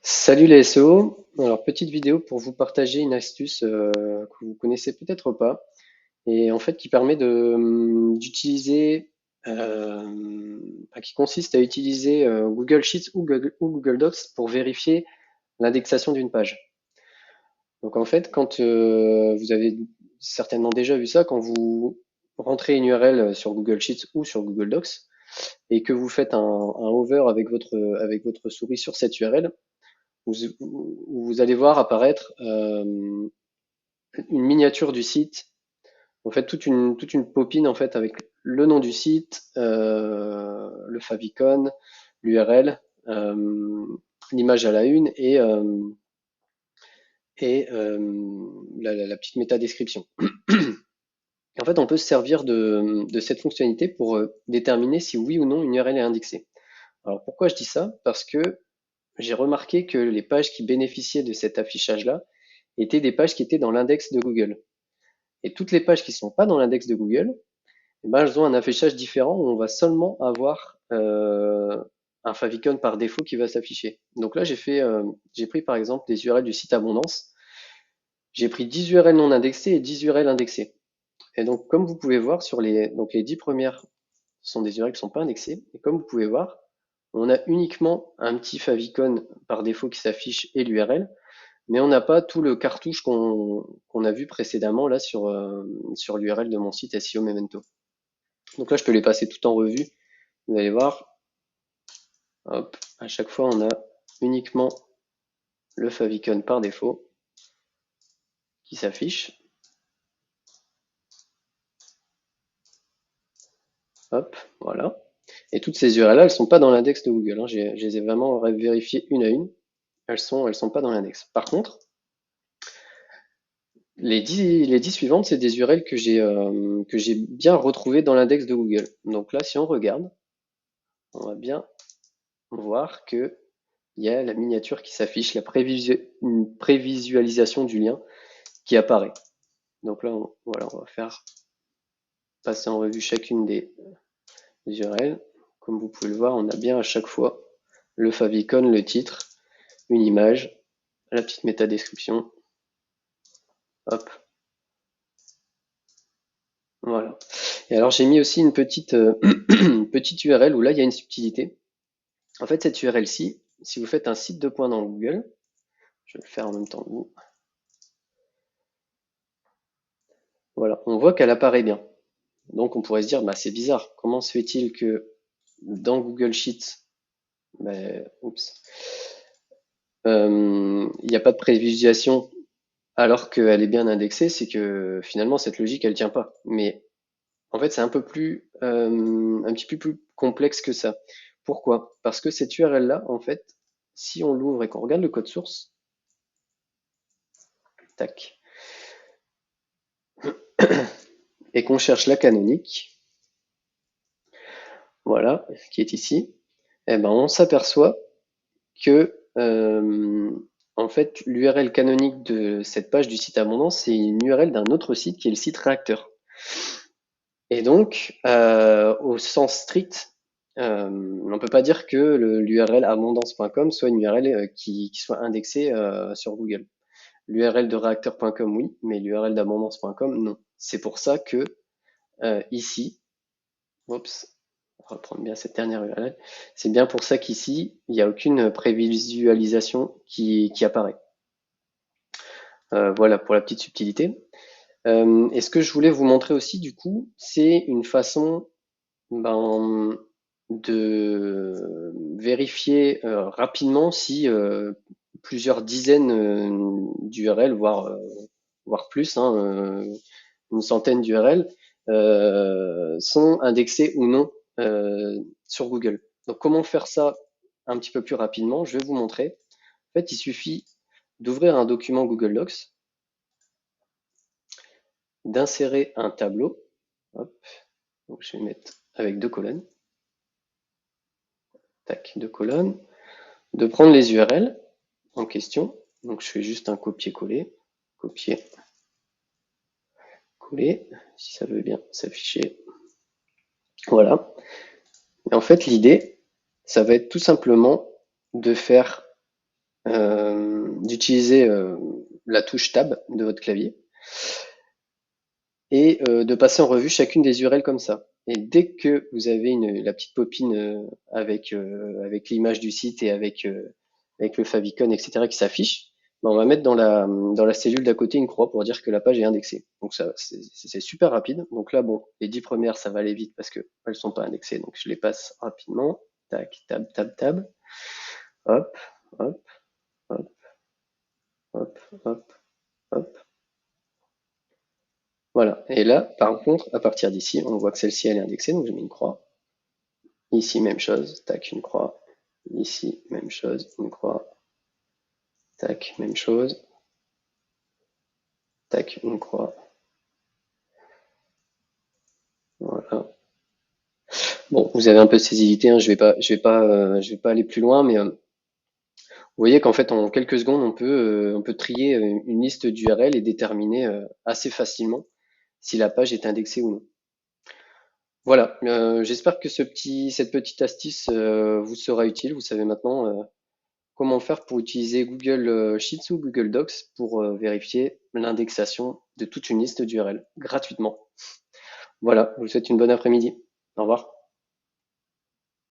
Salut les SEO. Alors, petite vidéo pour vous partager une astuce que vous connaissez peut-être pas et en fait qui permet d'utiliser, qui consiste à utiliser Google Sheets ou Google Docs pour vérifier l'indexation d'une page. Donc en fait, quand vous avez certainement déjà vu ça, quand vous rentrez une URL sur Google Sheets ou sur Google Docs et que vous faites un hover avec votre souris sur cette URL, vous, vous allez voir apparaître une miniature du site, en fait toute une popine en fait avec le nom du site, le favicon, l'URL, l'image à la une et la petite métadescription. En fait, on peut se servir de cette fonctionnalité pour déterminer si oui ou non une URL est indexée. Alors pourquoi je dis ça? Parce que j'ai remarqué que les pages qui bénéficiaient de cet affichage-là étaient des pages qui étaient dans l'index de Google. Et toutes les pages qui ne sont pas dans l'index de Google, eh ben, elles ont un affichage différent où on va seulement avoir un favicon par défaut qui va s'afficher. Donc là, j'ai pris par exemple des URL du site Abondance. J'ai pris 10 URL non indexées et 10 URL indexées. Et donc, comme vous pouvez voir, donc les 10 premières sont des URL qui ne sont pas indexées. Et comme vous pouvez voir, on a uniquement un petit favicon par défaut qui s'affiche et l'URL, mais on n'a pas tout le cartouche qu'on a vu précédemment là sur l'URL de mon site SEO Memento. Donc là, je peux les passer tout en revue. Vous allez voir, hop, à chaque fois, on a uniquement le favicon par défaut qui s'affiche. Hop, voilà. Et toutes ces URL-là, elles sont pas dans l'index de Google, hein. Je les ai vraiment vérifiées une à une. Elles sont pas dans l'index. Par contre, les 10 suivantes, c'est des URL que j'ai bien retrouvées dans l'index de Google. Donc là, si on regarde, on va bien voir que il y a la miniature qui s'affiche, une prévisualisation du lien qui apparaît. Donc là, voilà, on va faire passer en revue chacune des URL. Comme vous pouvez le voir, on a bien à chaque fois le favicon, le titre, une image, la petite métadescription. Hop, voilà. Et alors j'ai mis aussi une une petite URL où là il y a une subtilité. En fait, cette URL-ci, si vous faites un site de points dans Google, je vais le faire en même temps que vous, voilà, on voit qu'elle apparaît bien. Donc on pourrait se dire, bah, c'est bizarre, comment se fait-il que dans Google Sheets, bah, oups, il n'y a pas de prévisualisation alors qu'elle est bien indexée, c'est que finalement cette logique elle tient pas. Mais en fait c'est un petit peu plus complexe que ça. Pourquoi? Parce que cette URL là, en fait, si on l'ouvre et qu'on regarde le code source, tac, et qu'on cherche la canonique, voilà, qui est ici, eh ben on s'aperçoit que en fait l'URL canonique de cette page du site Abondance, c'est une URL d'un autre site qui est le site Réacteur. Et donc, au sens strict, on ne peut pas dire que l'URL abondance.com soit une URL qui soit indexée sur Google. L'URL de réacteur.com, oui, mais l'URL d'abondance.com, non. C'est pour ça que ici, oups, on va reprendre bien cette dernière URL, c'est bien pour ça qu'ici, il n'y a aucune prévisualisation qui apparaît. Voilà pour la petite subtilité. Et ce que je voulais vous montrer aussi, du coup, c'est une façon de vérifier rapidement si plusieurs dizaines d'URL, voire plus, hein, une centaine d'URL, sont indexées ou non sur Google. Donc comment faire ça un petit peu plus rapidement? Je vais vous montrer. En fait, il suffit d'ouvrir un document Google Docs, d'insérer un tableau. Hop, donc je vais mettre avec deux colonnes. Tac, deux colonnes. De prendre les URL en question. Donc je fais juste un copier-coller. Copier-coller, si ça veut bien s'afficher. Voilà. Et en fait, l'idée, ça va être tout simplement de faire d'utiliser la touche Tab de votre clavier et de passer en revue chacune des URL comme ça. Et dès que vous avez la petite popine avec l'image du site et avec le favicon, etc., qui s'affiche, ben on va mettre dans la cellule d'à côté une croix pour dire que la page est indexée. Donc ça, c'est super rapide. Donc là, bon, les 10 premières, ça va aller vite parce qu'elles ne sont pas indexées. Donc je les passe rapidement. Tac, tab, tab, tab. Hop, hop, hop, hop, hop, hop. Voilà. Et là, par contre, à partir d'ici, on voit que celle-ci, elle est indexée, donc je mets une croix. Ici, même chose, tac, une croix. Ici, même chose, une croix. Tac, même chose, tac, une croix. Voilà. Bon, vous avez un peu de saisivité, hein, je vais pas aller plus loin, mais vous voyez qu'en fait, en quelques secondes, on peut trier une liste d'URL et déterminer assez facilement si la page est indexée ou non. Voilà, j'espère que cette petite astuce vous sera utile. Vous savez maintenant comment faire pour utiliser Google Sheets ou Google Docs pour vérifier l'indexation de toute une liste d'URL gratuitement. Voilà, je vous souhaite une bonne après-midi. Au revoir.